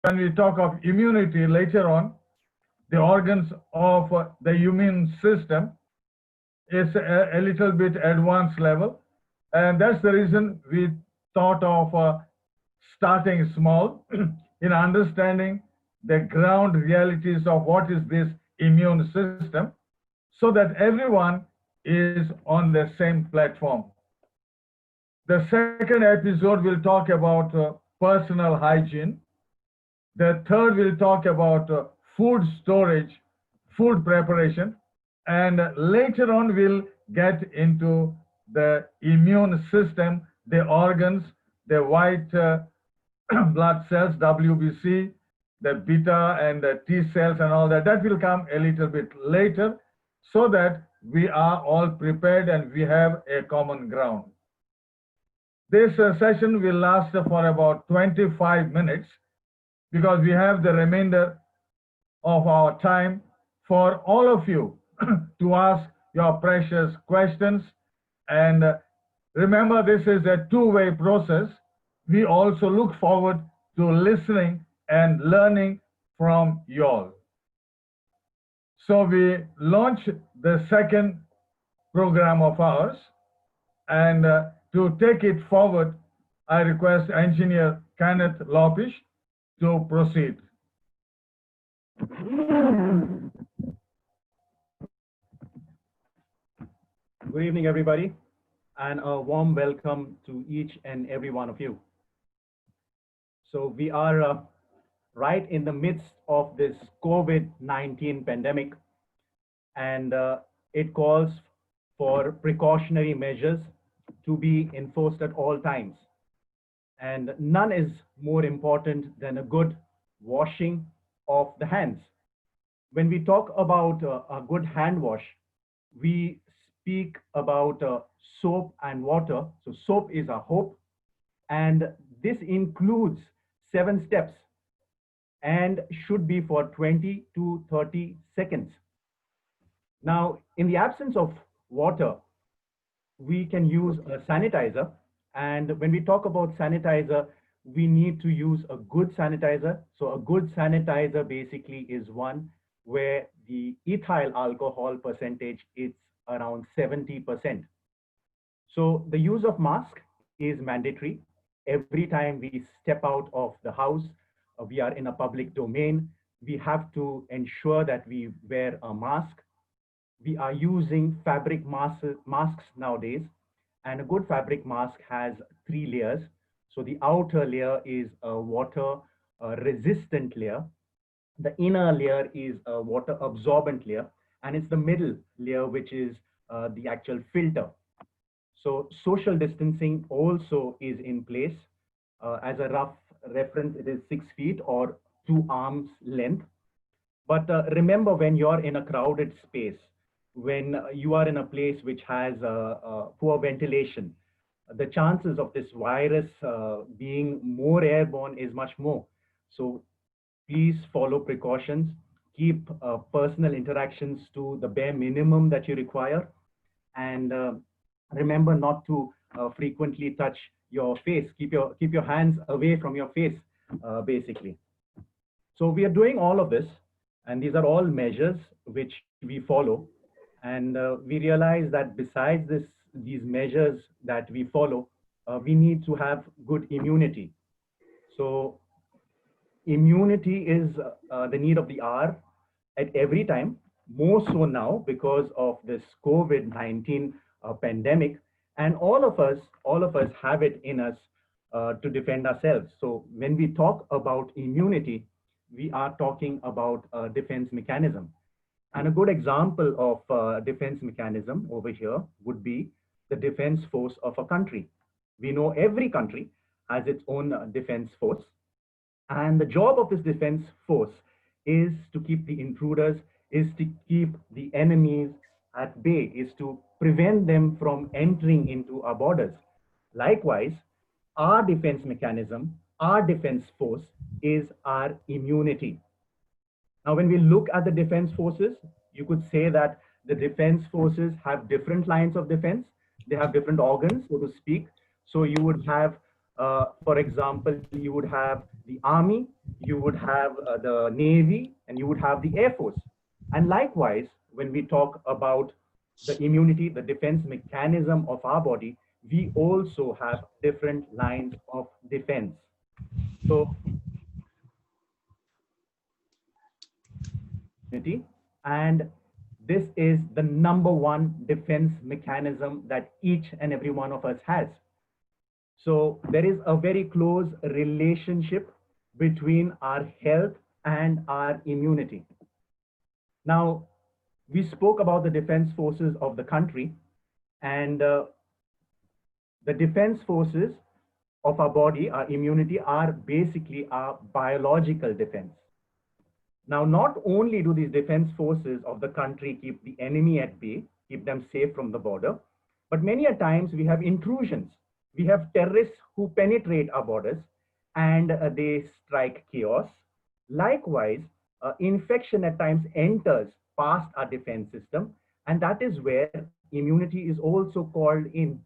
when we talk of immunity later on, the organs of the immune system is a little bit advanced level. And that's the reason we thought of starting small in understanding the ground realities of what is this immune system so that everyone is on the same platform. The second episode will talk about personal hygiene. The third will talk about food storage, food preparation, and later on we'll get into the immune system, the organs, the white blood cells, WBC, the beta and the T cells and all that. That will come a little bit later so that we are all prepared and we have a common ground. This session will last for about 25 minutes because we have the remainder of our time for all of you to ask your precious questions. And remember, this is a two-way process. We also look forward to listening and learning from you all. So we launch the second program of ours, and to take it forward, I request Engineer Kenneth Lopish to proceed. Good evening, everybody, and a warm welcome to each and every one of you. So we are right in the midst of this COVID-19 pandemic, and it calls for precautionary measures to be enforced at all times. And none is more important than a good washing of the hands. When we talk about a good hand wash, we speak about soap and water. So soap is a hope, and this includes 7 steps and should be for 20 to 30 seconds. Now, in the absence of water, we can use a sanitizer. And when we talk about sanitizer, we need to use a good sanitizer. So a good sanitizer basically is one where the ethyl alcohol percentage is around 70%. So the use of mask is mandatory. Every time we step out of the house, we are in a public domain, we have to ensure that we wear a mask. We are using fabric masks nowadays, and a good fabric mask has 3 layers. So the outer layer is a water resistant layer. The inner layer is a water absorbent layer, and it's the middle layer which is the actual filter. So social distancing also is in place. As a rough reference, it is 6 feet or 2 arms length. But remember, when you're in a crowded space, when you are in a place which has poor ventilation, the chances of this virus being more airborne is much more. So please follow precautions, keep personal interactions to the bare minimum that you require, and remember not to frequently touch your face. Keep your hands away from your face, basically. So we are doing all of this, and these are all measures which we follow. And we realize that besides these measures that we follow, we need to have good immunity. So immunity is the need of the hour at every time, more so now because of this COVID-19 pandemic. And all of us have it in us to defend ourselves. So when we talk about immunity, we are talking about a defense mechanism. And a good example of defense mechanism over here would be the defense force of a country. We know every country has its own defense force. And the job of this defense force is to keep the intruders, is to keep the enemies at bay, is to prevent them from entering into our borders. Likewise, our defense mechanism, our defense force is our immunity. Now, when we look at the defense forces, you could say that the defense forces have different lines of defense. They have different organs, so to speak. So you would have, for example, you would have the Army, you would have the Navy, and you would have the Air Force. And likewise, when we talk about the immunity, the defense mechanism of our body, we also have different lines of defense. So, and this is the number one defense mechanism that each and every one of us has. So there is a very close relationship between our health and our immunity. Now, we spoke about the defense forces of the country, and the defense forces of our body, our immunity, are basically our biological defense. Now, not only do these defense forces of the country keep the enemy at bay, keep them safe from the border, but many a times we have intrusions. We have terrorists who penetrate our borders and they strike chaos. Likewise, infection at times enters past our defense system, and that is where immunity is also called in.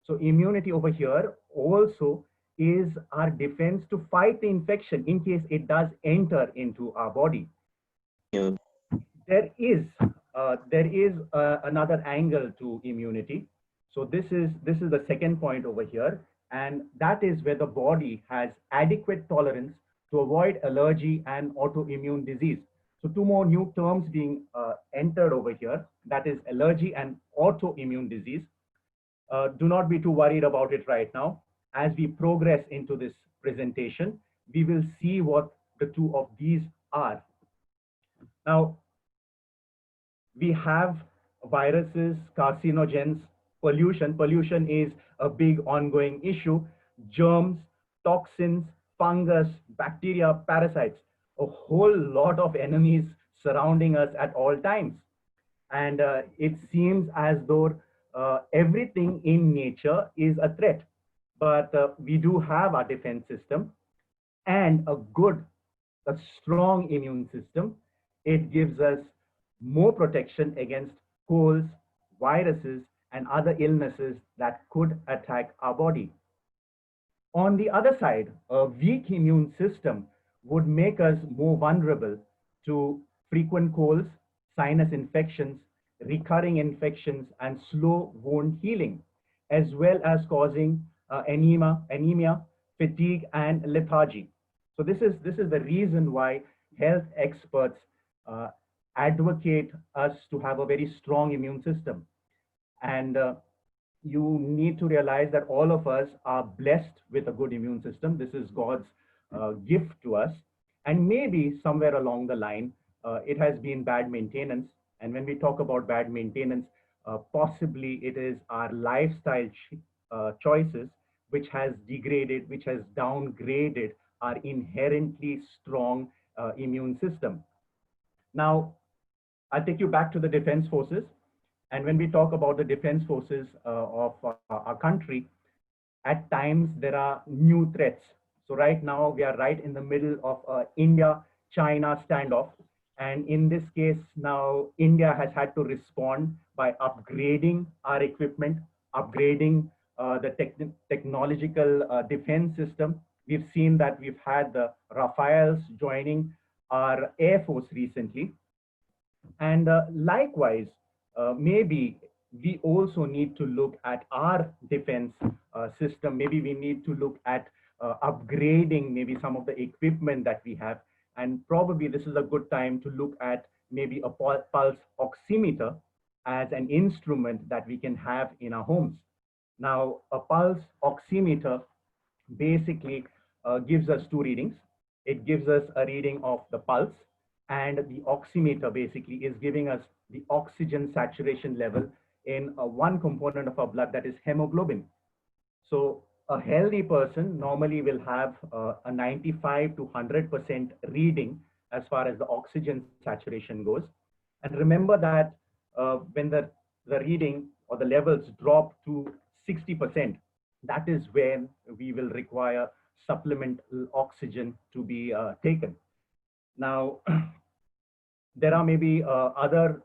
So immunity over here also is our defense to fight the infection in case it does enter into our body. Yeah. There is another angle to immunity. So this is the second point over here, and that is where the body has adequate tolerance to avoid allergy and autoimmune disease. So two more new terms being entered over here, that is allergy and autoimmune disease. Do not be too worried about it right now. As we progress into this presentation, we will see what the two of these are. Now, we have viruses, carcinogens, pollution. Pollution is a big ongoing issue. Germs, toxins, fungus, bacteria, parasites, a whole lot of enemies surrounding us at all times. And it seems as though everything in nature is a threat. But we do have our defense system and a strong immune system. It gives us more protection against colds, viruses, and other illnesses that could attack our body. On the other side, a weak immune system would make us more vulnerable to frequent colds, sinus infections, recurring infections, and slow wound healing, as well as causing anemia, fatigue, and lethargy. So this is the reason why health experts advocate us to have a very strong immune system. And you need to realize that all of us are blessed with a good immune system. This is God's gift to us. And maybe somewhere along the line, it has been bad maintenance. And when we talk about bad maintenance, possibly it is our lifestyle choices which has degraded, which has downgraded our inherently strong immune system. Now, I'll take you back to the defense forces. And when we talk about the defense forces of our country, at times there are new threats. So right now we are right in the middle of India-China standoff. And in this case, now India has had to respond by upgrading our equipment, upgrading the technological defense system. We've seen that we've had the Rafales joining our Air Force recently. And likewise, maybe we also need to look at our defense system. Maybe we need to look at upgrading maybe some of the equipment that we have. And probably this is a good time to look at maybe a pulse oximeter as an instrument that we can have in our homes. Now, a pulse oximeter basically gives us two readings. It gives us a reading of the pulse, and the oximeter basically is giving us the oxygen saturation level in one component of our blood, that is hemoglobin. So a healthy person normally will have a 95 to 100% reading as far as the oxygen saturation goes. And remember that when the reading or the levels drop to 60%, that is when we will require supplemental oxygen to be taken. Now, there are maybe other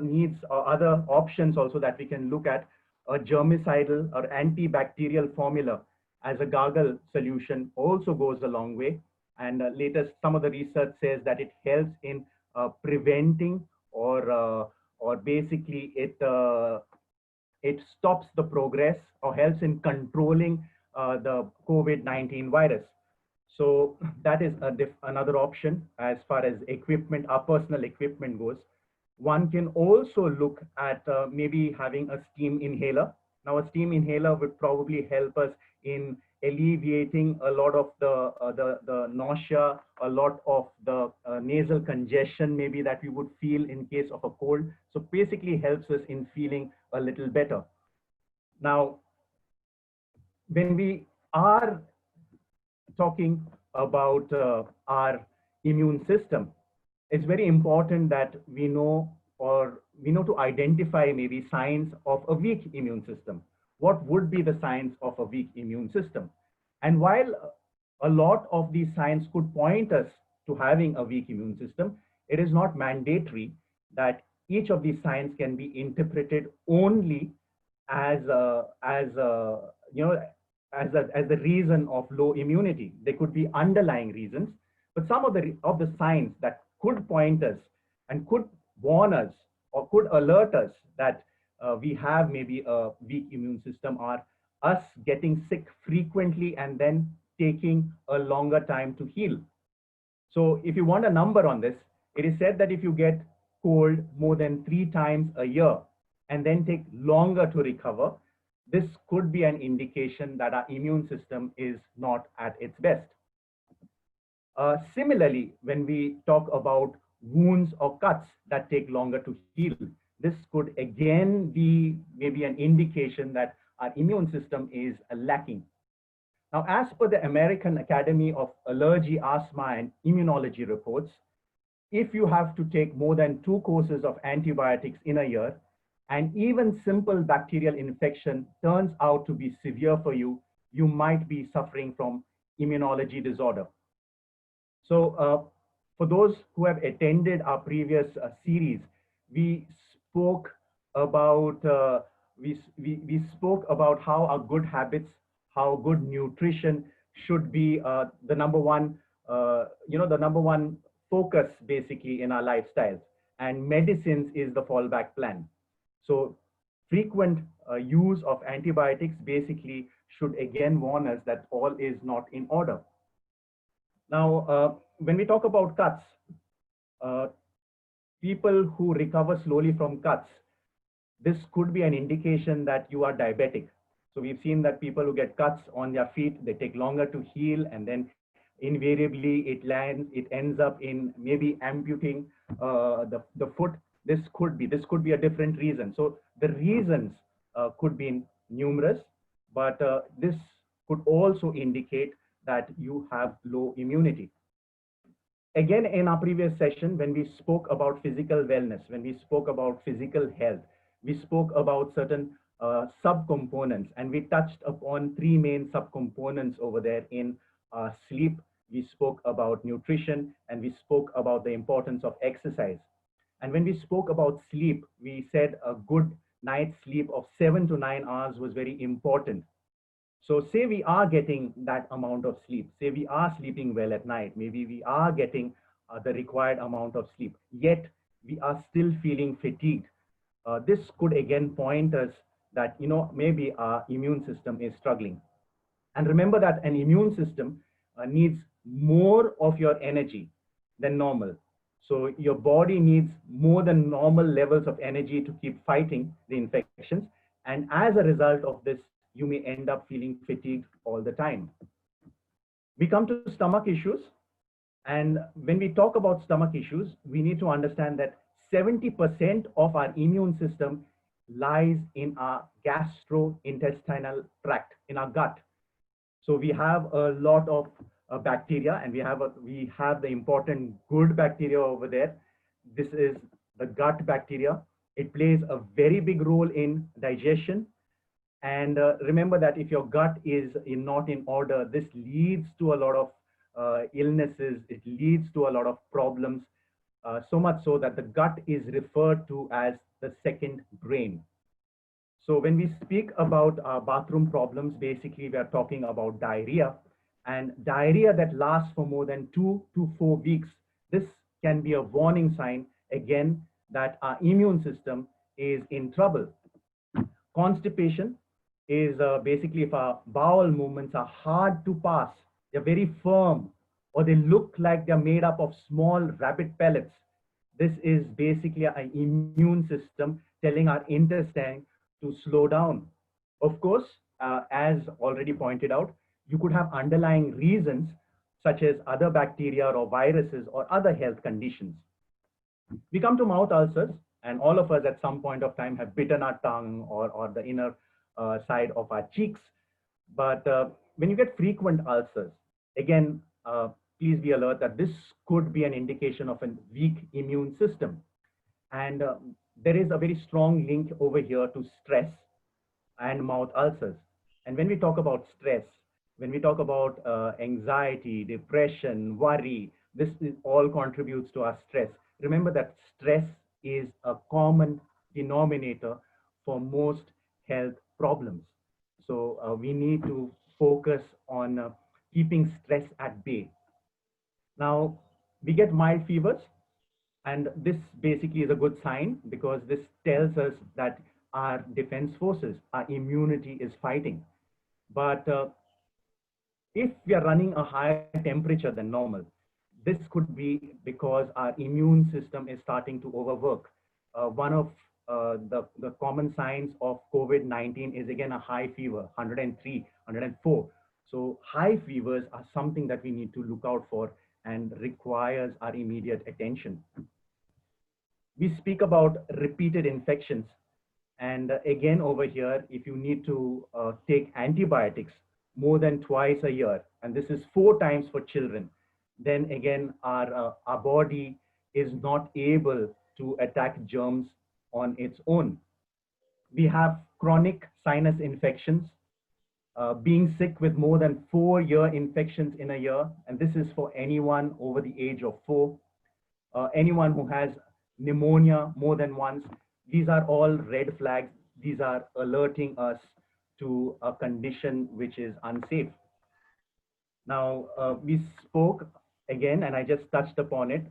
needs or other options also that we can look at. A germicidal or antibacterial formula as a gargle solution also goes a long way. And latest, some of the research says that it helps in preventing or basically it stops the progress or helps in controlling the COVID-19 virus. So that is another option as far as equipment, our personal equipment goes. One can also look at maybe having a steam inhaler. Now, a steam inhaler would probably help us in alleviating a lot of the nausea, a lot of the nasal congestion maybe that we would feel in case of a cold. So basically helps us in feeling a little better. Now, when we are talking about our immune system, it's very important that we know to identify maybe signs of a weak immune system. What would be the signs of a weak immune system? And while a lot of these signs could point us to having a weak immune system, it is not mandatory that each of these signs can be interpreted only as as the reason of low immunity. There could be underlying reasons, but some of the signs that could point us and could warn us or could alert us that we have maybe a weak immune system are us getting sick frequently and then taking a longer time to heal. So if you want a number on this, it is said that if you get cold more than 3 times a year and then take longer to recover, this could be an indication that our immune system is not at its best. Similarly, when we talk about wounds or cuts that take longer to heal, this could again be maybe an indication that our immune system is lacking. Now, as per the American Academy of Allergy, Asthma, and Immunology reports, if you have to take more than 2 courses of antibiotics in a year, and even simple bacterial infection turns out to be severe for you, you might be suffering from immunology disorder. So for those who have attended our previous series, we spoke about we spoke about how our good habits, how good nutrition should be the number one the number one focus basically in our lifestyles, and medicines is the fallback plan. So frequent use of antibiotics basically should again warn us that all is not in order. Now, when we talk about cuts, people who recover slowly from cuts, this could be an indication that you are diabetic. So we've seen that people who get cuts on their feet, they take longer to heal, and then invariably it ends up in maybe amputating the foot. This could be a different reason. So the reasons could be numerous, but this could also indicate that you have low immunity. Again, in our previous session, when we spoke about physical wellness, when we spoke about physical health, we spoke about certain subcomponents, and we touched upon 3 main subcomponents over there in sleep. We spoke about nutrition, and we spoke about the importance of exercise. And when we spoke about sleep, we said a good night's sleep of 7 to 9 hours was very important. So say we are getting that amount of sleep, say we are sleeping well at night, maybe we are getting the required amount of sleep, yet we are still feeling fatigued. This could again point us that, maybe our immune system is struggling. And remember that an immune system needs more of your energy than normal. So your body needs more than normal levels of energy to keep fighting the infections. And as a result of this, you may end up feeling fatigued all the time. We come to stomach issues. And when we talk about stomach issues, we need to understand that 70% of our immune system lies in our gastrointestinal tract, in our gut. So we have a lot of bacteria, and we have the important good bacteria over there. This is the gut bacteria. It plays a very big role in digestion. And remember that if your gut is not in order, this leads to a lot of illnesses. It leads to a lot of problems, so much so that the gut is referred to as the second brain. So when we speak about bathroom problems, basically we are talking about diarrhea, and diarrhea that lasts for more than 2 to 4 weeks. This can be a warning sign again that our immune system is in trouble. Constipation is basically if our bowel movements are hard to pass, they're very firm, or they look like they're made up of small rabbit pellets. This is basically our immune system telling our intestine to slow down. Of course, as already pointed out, you could have underlying reasons such as other bacteria or viruses or other health conditions. We come to mouth ulcers, and all of us at some point of time have bitten our tongue or the inner side of our cheeks. But when you get frequent ulcers, again, please be alert that this could be an indication of a weak immune system. And there is a very strong link over here to stress and mouth ulcers. And when we talk about stress, when we talk about anxiety, depression, worry, this all contributes to our stress. Remember that stress is a common denominator for most health problems. So we need to focus on keeping stress at bay. Now, we get mild fevers, and this basically is a good sign because this tells us that our defense forces, our immunity is fighting. But if we are running a higher temperature than normal, this could be because our immune system is starting to overwork. One of the common signs of COVID-19 is again a high fever, 103, 104. So high fevers are something that we need to look out for and requires our immediate attention. We speak about repeated infections. And again, over here, if you need to take antibiotics more than twice a year, and this is 4 times for children, then again, our body is not able to attack germs on its own. We have chronic sinus infections, being sick with more than 4-year infections in a year, and this is for anyone over the age of 4. Anyone who has pneumonia more than once, these are all red flags. These are alerting us to a condition which is unsafe. Now, we spoke again, and I just touched upon it,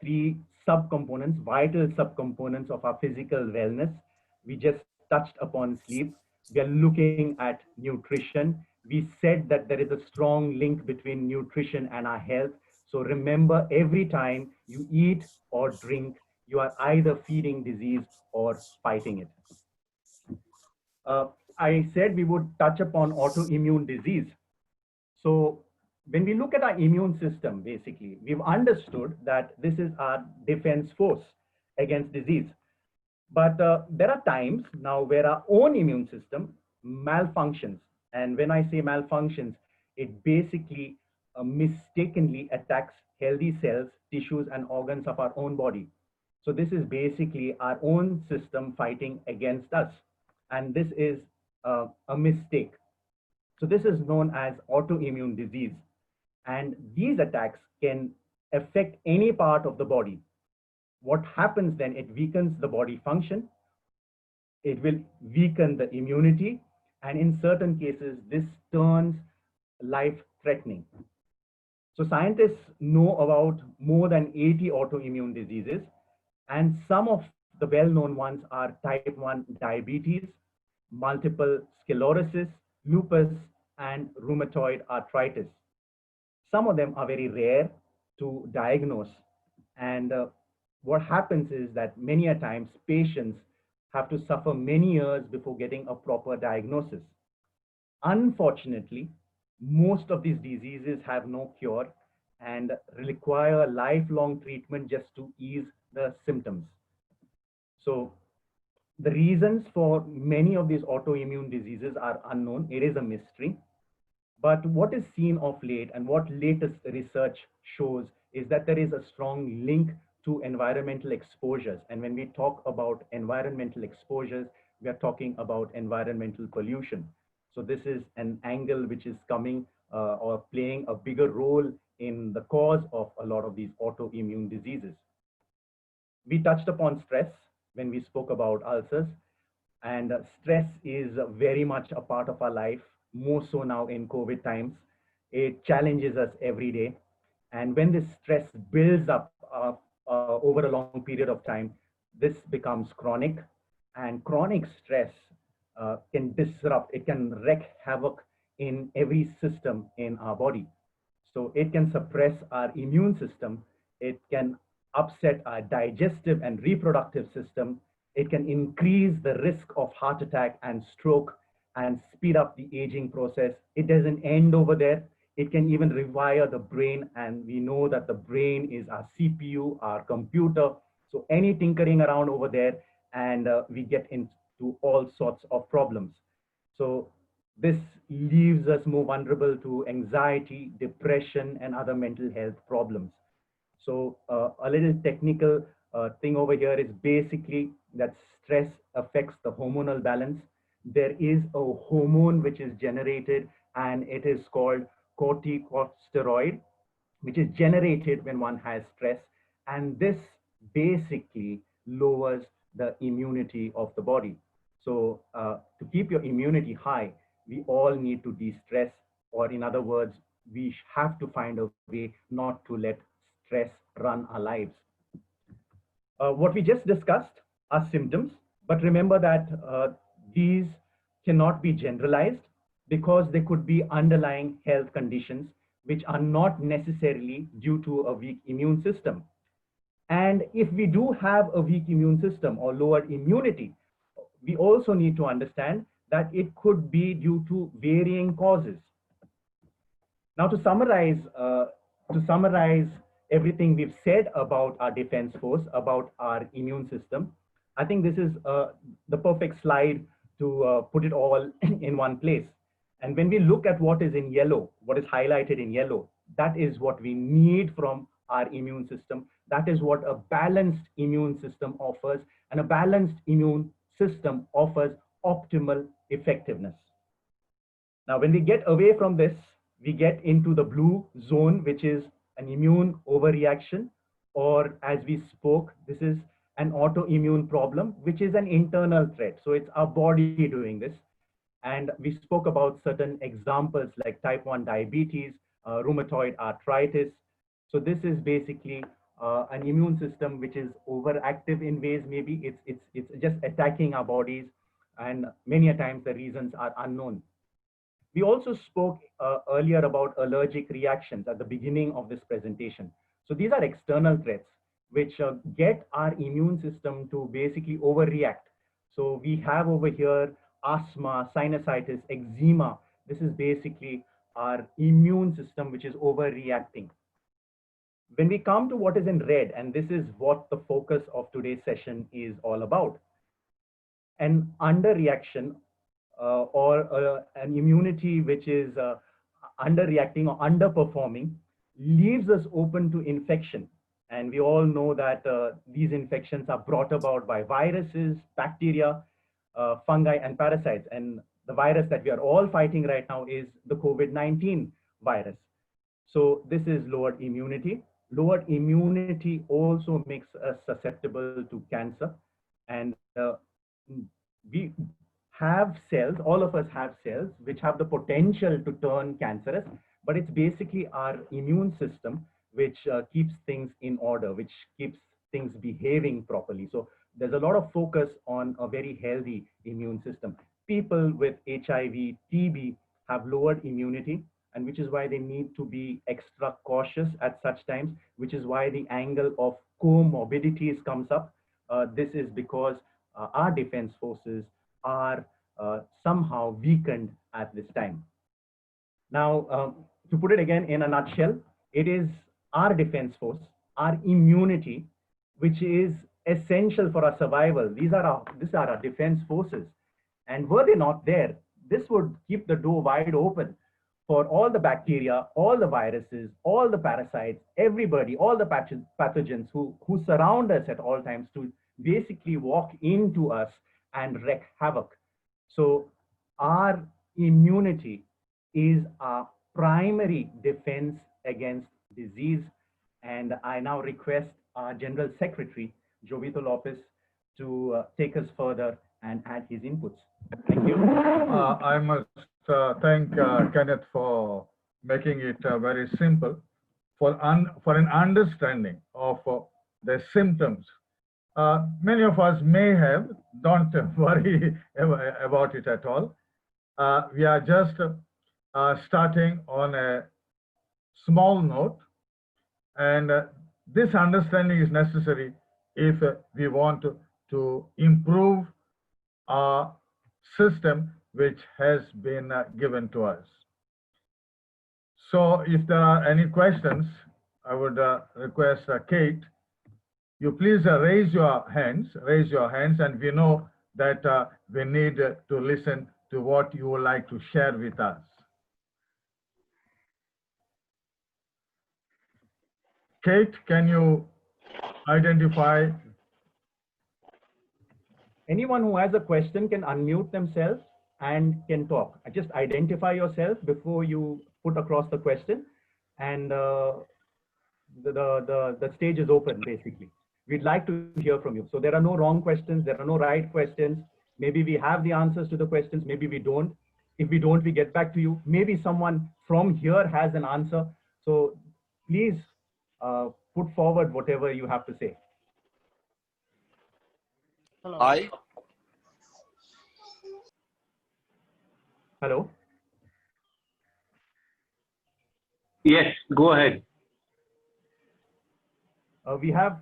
3 subcomponents, vital subcomponents of our physical wellness. We just touched upon sleep. We are looking at nutrition. We said that there is a strong link between nutrition and our health. So remember, every time you eat or drink, you are either feeding disease or fighting it. I said we would touch upon autoimmune disease. So when we look at our immune system, basically, we've understood that this is our defense force against disease. But there are times now where our own immune system malfunctions. And when I say malfunctions, it basically mistakenly attacks healthy cells, tissues, and organs of our own body. So this is basically our own system fighting against us. And this is a mistake. So this is known as autoimmune disease. And these attacks can affect any part of the body. What happens then, it weakens the body function, it will weaken the immunity, and in certain cases, this turns life-threatening. So scientists know about more than 80 autoimmune diseases, and some of the well-known ones are type 1 diabetes, multiple sclerosis, lupus, and rheumatoid arthritis. Some of them are very rare to diagnose, and what happens is that many a times patients have to suffer many years before getting a proper diagnosis. Unfortunately, most of these diseases have no cure and require lifelong treatment just to ease the symptoms. So the reasons for many of these autoimmune diseases are unknown. It is a mystery. But what is seen of late and what latest research shows is that there is a strong link to environmental exposures. And when we talk about environmental exposures, we are talking about environmental pollution. So this is an angle which is coming or playing a bigger role in the cause of a lot of these autoimmune diseases. We touched upon stress when we spoke about ulcers. And stress is very much a part of our life, more so now in COVID times. It challenges us every day. And when this stress builds up over a long period of time, this becomes chronic. And chronic stress can disrupt, it can wreak havoc in every system in our body. So it can suppress our immune system. It can upset our digestive and reproductive system. It can increase the risk of heart attack and stroke and speed up the aging process. It doesn't end over there. It can even rewire the brain. And we know that the brain is our CPU, our computer. So any tinkering around over there, and we get into all sorts of problems. So this leaves us more vulnerable to anxiety, depression, and other mental health problems. So a little technical thing over here is basically that stress affects the hormonal balance. There is a hormone which is generated, and it is called corticosteroid, which is generated when one has stress. And this basically lowers the immunity of the body. So to keep your immunity high, we all need to de-stress, or in other words, we have to find a way not to let stress run our lives. What we just discussed are symptoms, but remember that these cannot be generalized because they could be underlying health conditions which are not necessarily due to a weak immune system. And if we do have a weak immune system or lower immunity, we also need to understand that it could be due to varying causes. Now, to summarize everything we've said about our defense force, about our immune system, I think this is the perfect slide to put it all in one place. And when we look at what is in yellow, what is highlighted in yellow, that is what we need from our immune system. That is what a balanced immune system offers, and a balanced immune system offers optimal effectiveness. Now, when we get away from this, we get into the blue zone, which is an immune overreaction, or as we spoke, this is an autoimmune problem, which is an internal threat. So it's our body doing this. And we spoke about certain examples like type 1 diabetes, rheumatoid arthritis. So this is basically an immune system which is overactive in ways, maybe it's just attacking our bodies, and many a times the reasons are unknown. We also spoke earlier about allergic reactions at the beginning of this presentation. So these are external threats which get our immune system to basically overreact. So we have over here asthma, sinusitis, eczema. This is basically our immune system which is overreacting. When we come to what is in red, and this is what the focus of today's session is all about, an underreaction or an immunity which is underreacting or underperforming leaves us open to infection. And we all know that these infections are brought about by viruses, bacteria, fungi, and parasites. And the virus that we are all fighting right now is the COVID-19 virus. So this is lowered immunity. Lowered immunity also makes us susceptible to cancer. And we have cells, all of us have cells, which have the potential to turn cancerous, but it's basically our immune system which keeps things in order, which keeps things behaving properly. So there's a lot of focus on a very healthy immune system. People with HIV, TB have lowered immunity, and which is why they need to be extra cautious at such times, which is why the angle of comorbidities comes up. This is because our defense forces are somehow weakened at this time. Now, to put it again in a nutshell, it is our defense force, our immunity, which is essential for our survival. These are our defense forces. And were they not there, this would keep the door wide open for all the bacteria, all the viruses, all the parasites, everybody, all the pathogens who surround us at all times to basically walk into us and wreak havoc. So our immunity is our primary defense against disease. And I now request our General Secretary, Jovito Lopez, to take us further and add his inputs. Thank you. I must thank Kenneth for making it very simple for an understanding of the symptoms. Many of us may have, don't worry about it at all. We are just starting on a small note, and this understanding is necessary if we want to improve our system which has been given to us. So if there are any questions, I would request Kate, you please raise your hands, and we know that we need to listen to what you would like to share with us. Kate, can you identify? Anyone who has a question can unmute themselves and can talk. Just identify yourself before you put across the question, and the stage is open, basically. We'd like to hear from you. So there are no wrong questions, there are no right questions. Maybe we have the answers to the questions, maybe we don't. If we don't, we get back to you. Maybe someone from here has an answer. So please put forward whatever you have to say. Hello. Hi. Hello? Yes, go ahead. We have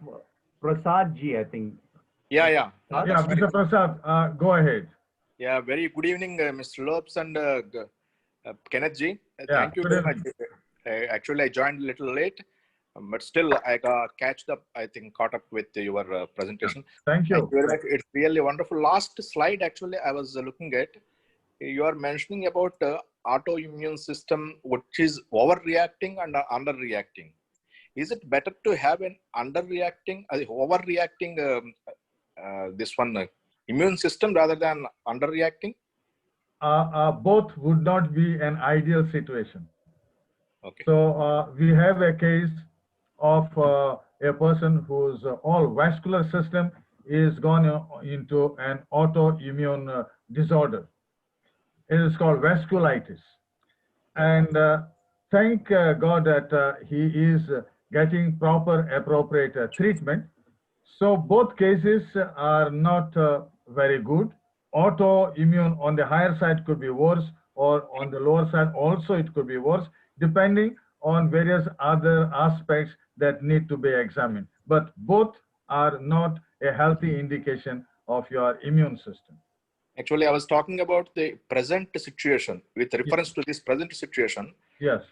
Prasad ji, I think. Yeah. Yeah, Mr. Prasad, go ahead. Yeah, very good evening, Mr. Lopes and Kenneth ji. Yeah, Thank you good very much. evening. Actually, I joined a little late, but still I caught up with your presentation. Thank you. Thank you very much. It's really wonderful. Last slide, actually, I was looking at. You are mentioning about autoimmune system, which is overreacting and underreacting. Is it better to have an underreacting, overreacting immune system rather than underreacting? Both would not be an ideal situation. Okay. So we have a case of a person whose all vascular system is gone into an autoimmune disorder. It is called vasculitis. And thank God that he is getting proper, appropriate treatment. So both cases are not very good. Autoimmune on the higher side could be worse, or on the lower side also it could be worse, depending on various other aspects that need to be examined. But both are not a healthy indication of your immune system. Actually, I was talking about the present situation with reference to this present situation. Yes.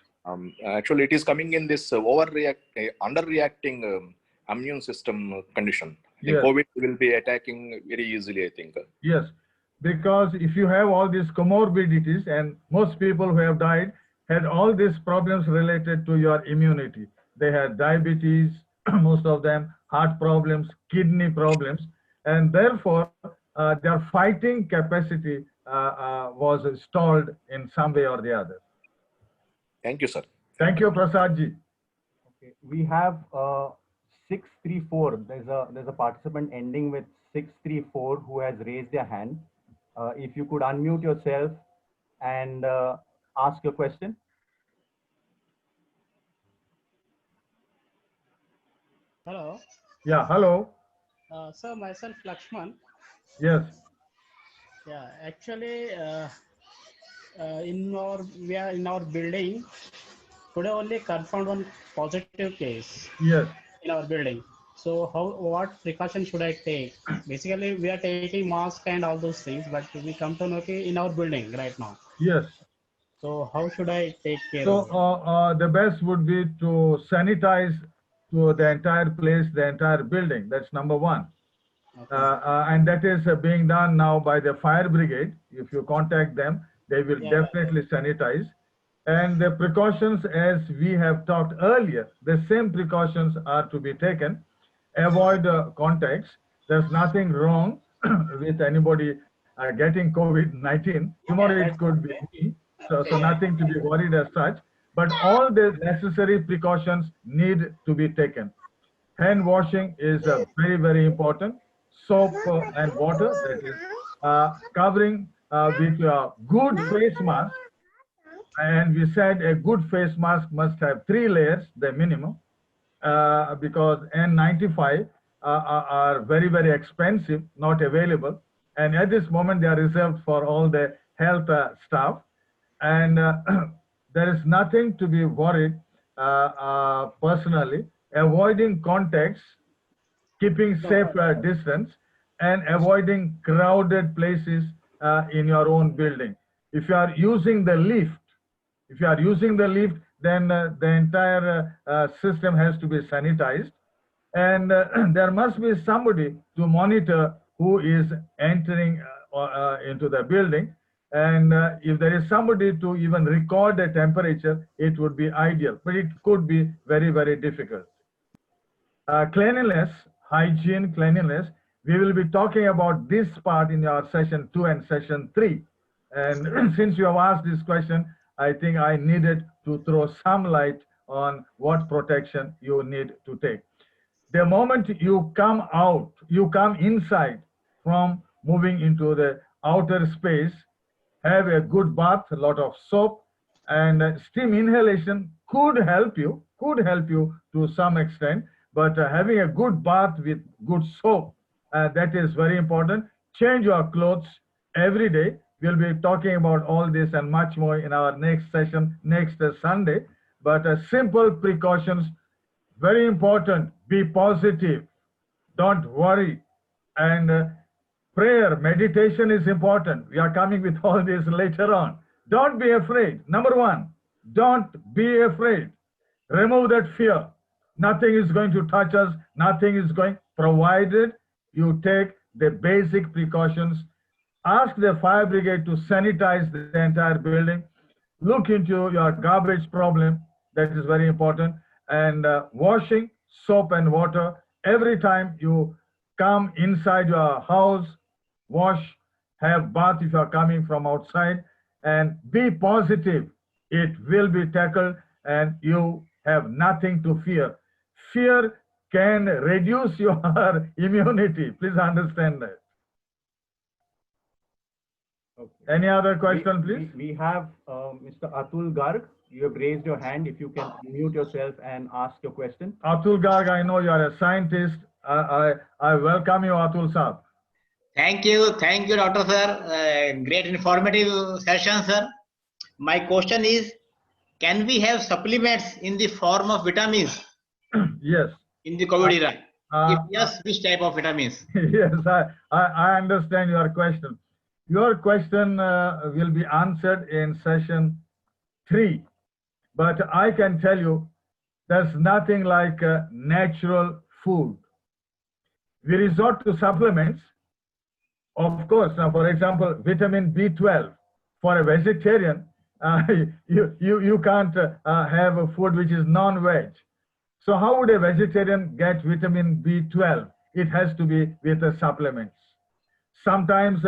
Actually, it is coming in this underreacting immune system condition. Yes. COVID will be attacking very easily, I think. Yes, because if you have all these comorbidities, and most people who have died had all these problems related to your immunity. They had diabetes, most of them, heart problems, kidney problems, and therefore their fighting capacity was stalled in some way or the other. Thank you, sir. Thank you, Prasad ji. Okay, we have 634. There's a participant ending with 634 who has raised their hand. If you could unmute yourself and ask your question. Hello. Yeah, hello. Sir, myself Lakshman. Yes. Yeah, actually, we are in our building. Today only confirmed one positive case. Yes. In our building. So what precaution should I take? Basically, we are taking mask and all those things, but we come to know in our building right now. Yes. So how should I take care So of it? the best would be to sanitize to the entire place, the entire building. That's number one. Okay. And that is being done now by the fire brigade. If you contact them, they will definitely sanitize. And the precautions, as we have talked earlier, the same precautions are to be taken. Avoid contacts. There's nothing wrong with anybody getting COVID-19. Tomorrow it could be me. So nothing to be worried as such. But all the necessary precautions need to be taken. Hand washing is very, very important. Soap and water, that is covering with a good face mask. And we said a good face mask must have 3 layers, the minimum, because N95 are very, very expensive, not available. And at this moment, they are reserved for all the health staff. And there is nothing to be worried personally. Avoiding contacts, keeping safe distance, and avoiding crowded places in your own building. If you are using the lift, then the entire system has to be sanitized, and there must be somebody to monitor who is entering into the building. And if there is somebody to even record the temperature, it would be ideal, but it could be very, very difficult. Cleanliness, hygiene, cleanliness. We will be talking about this part in our session 2 and session 3. And since you have asked this question, I think I needed to throw some light on what protection you need to take. The moment you come out, you come inside from moving into the outer space, have a good bath, a lot of soap, and steam inhalation could help you to some extent, but having a good bath with good soap, that is very important. Change your clothes every day. We'll be talking about all this and much more in our next session, next Sunday. But simple precautions, very important. Be positive. Don't worry. And prayer, meditation is important. We are coming with all this later on. Don't be afraid. Number 1, don't be afraid. Remove that fear. Nothing is going to touch us. Nothing is going, provided you take the basic precautions. Ask the fire brigade to sanitize the entire building. Look into your garbage problem. That is very important. And washing, soap and water. Every time you come inside your house, wash, have bath if you are coming from outside, and be positive. It will be tackled and you have nothing to fear. Fear can reduce your immunity. Please understand that. Okay. Any other question, please? We have Mr. Atul Garg. You have raised your hand. If you can unmute yourself and ask your question. Atul Garg, I know you are a scientist. I welcome you, Atul Saab. Thank you, Dr. Sir. Great informative session, sir. My question is, can we have supplements in the form of vitamins Yes. in the COVID era? If yes, which type of vitamins? Yes, I understand your question. Your question will be answered in session 3. But I can tell you, there's nothing like natural food. We resort to supplements. Of course, now for example, vitamin B12. For a vegetarian, you can't have a food which is non-veg. So how would a vegetarian get vitamin B12? It has to be with the supplements. Sometimes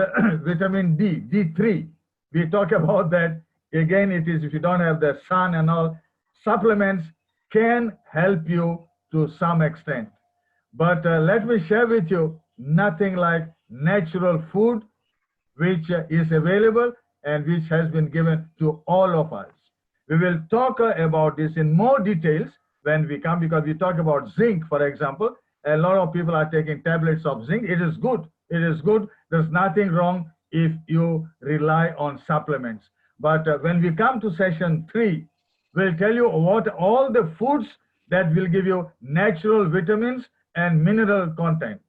vitamin D, D3, we talk about that. Again, it is if you don't have the sun and all, supplements can help you to some extent. But let me share with you, nothing like natural food which is available and which has been given to all of us. We will talk about this in more details when we come, because we talk about zinc, for example. A lot of people are taking tablets of zinc. It is good. It is good. There's nothing wrong if you rely on supplements. But when we come to session 3, we'll tell you what all the foods that will give you natural vitamins and mineral content.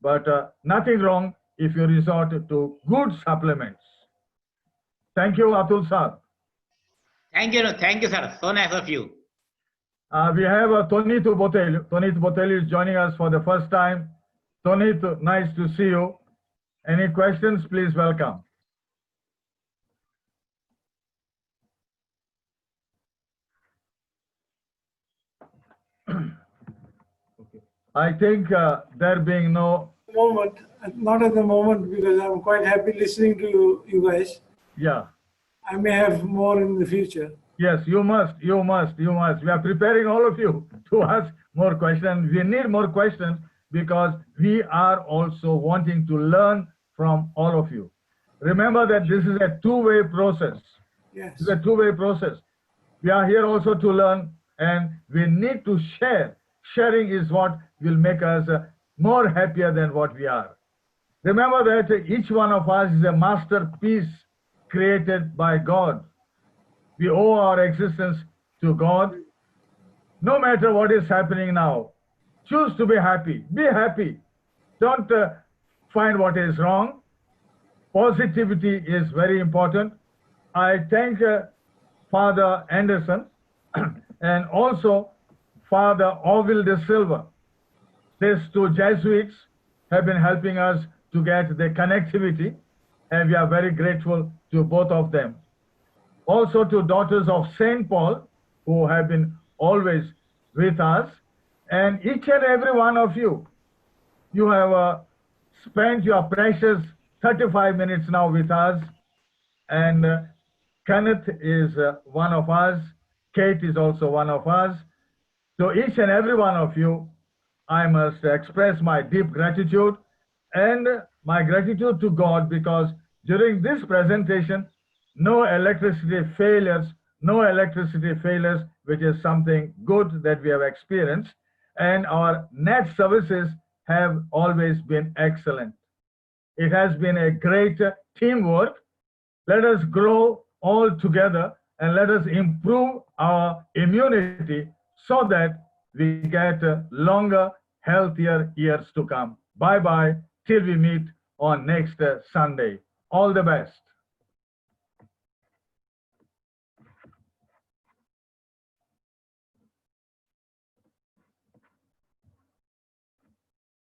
But nothing wrong if you resort to good supplements. Thank you, Atul Sir. Thank you, sir. So nice of you. We have Tonitu Botelho. Tonitu Botelho is joining us for the first time. Tonitu, nice to see you. Any questions, please welcome. I think there being no moment, not at the moment, because I'm quite happy listening to you guys. Yeah. I may have more in the future. Yes, you must. We are preparing all of you to ask more questions. We need more questions because we are also wanting to learn from all of you. Remember that this is a two-way process. Yes. It's a two-way process. We are here also to learn, and we need to share. Sharing is what will make us more happier than what we are. Remember that each one of us is a masterpiece created by God. We owe our existence to God. No matter what is happening now, choose to be happy. Be happy. Don't find what is wrong. Positivity is very important. I thank Father Anderson and also Father Orville de Silva. These two Jesuits have been helping us to get the connectivity, and we are very grateful to both of them. Also to Daughters of St. Paul, who have been always with us, and each and every one of you. You have spent your precious 35 minutes now with us, and Kenneth is one of us. Kate is also one of us. To each and every one of you, I must express my deep gratitude and my gratitude to God, because during this presentation, no electricity failures, which is something good that we have experienced, and our net services have always been excellent. It has been a great teamwork. Let us grow all together and let us improve our immunity so that we get longer, healthier years to come. Bye-bye till we meet on next Sunday. All the best.